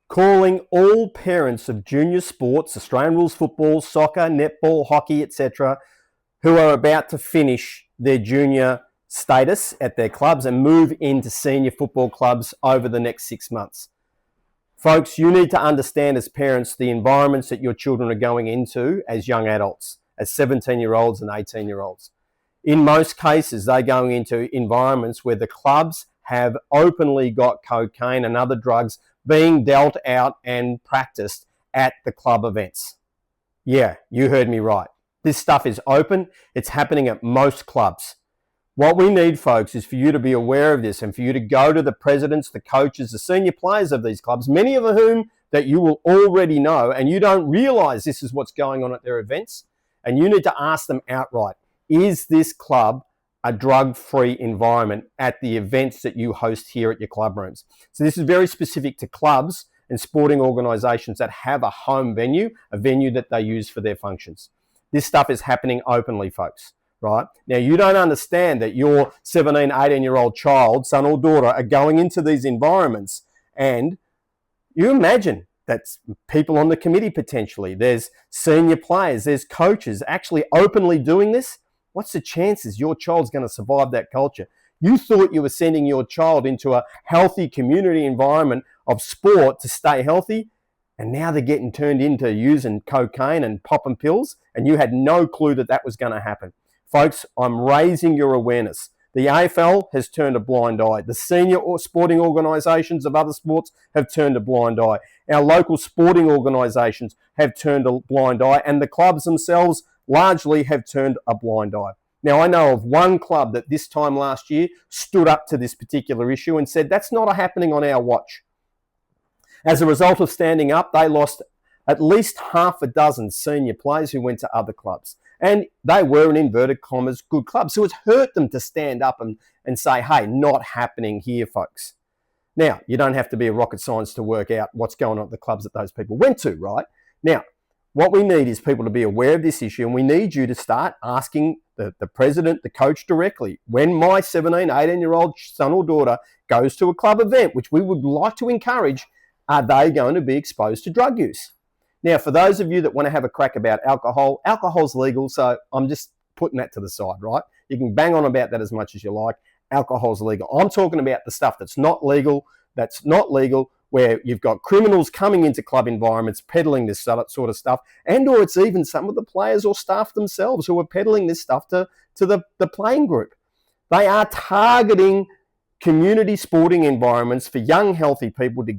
calling all parents of junior sports, Australian rules football, soccer, netball, hockey, etc., who are about to finish their junior status at their clubs and move into senior football clubs over the next 6 months. Folks, you need to understand as parents the environments that your children are going into as young adults, as 17-year-olds and 18-year-olds. In most cases, they're going into environments where the clubs have openly got cocaine and other drugs being dealt out and practiced at the club events. Yeah, you heard me right. This stuff is open. It's happening at most clubs. What we need, folks, is for you to be aware of this and for you to go to the presidents, the coaches, the senior players of these clubs, many of whom that you will already know, and you don't realize this is what's going on at their events. And you need to ask them outright, is this club a drug-free environment at the events that you host here at your club rooms? So this is very specific to clubs and sporting organisations that have a home venue, a venue that they use for their functions. This stuff is happening openly, folks, right? Now, you don't understand that your 17, 18-year-old child, son or daughter, are going into these environments, and you imagine that's people on the committee potentially, there's senior players, there's coaches actually openly doing this. What's the chances your child's going to survive that culture? You thought you were sending your child into a healthy community environment of sport to stay healthy, and now they're getting turned into using cocaine and popping pills, and you had no clue that that was going to happen. Folks, I'm raising your awareness. The AFL has turned a blind eye. The senior sporting organisations of other sports have turned a blind eye. Our local sporting organisations have turned a blind eye, and the clubs themselves largely have turned a blind eye. Now, I know of one club that this time last year stood up to this particular issue and said, that's not happening on our watch. As a result of standing up, they lost at least half a dozen senior players who went to other clubs. And they were, in inverted commas, good clubs. So it's hurt them to stand up and say, hey, not happening here, folks. Now, you don't have to be a rocket science to work out what's going on at the clubs that those people went to, right? Now, what we need is people to be aware of this issue, and we need you to start asking the president, the coach directly, when my 17, 18-year-old son or daughter goes to a club event, which we would like to encourage, are they going to be exposed to drug use? Now, for those of you that want to have a crack about alcohol, alcohol's legal, so I'm just putting that to the side, right? You can bang on about that as much as you like. Alcohol's legal. I'm talking about the stuff that's not legal, where you've got criminals coming into club environments peddling this sort of stuff, and or it's even some of the players or staff themselves who are peddling this stuff to the playing group. They are targeting community sporting environments for young, healthy people to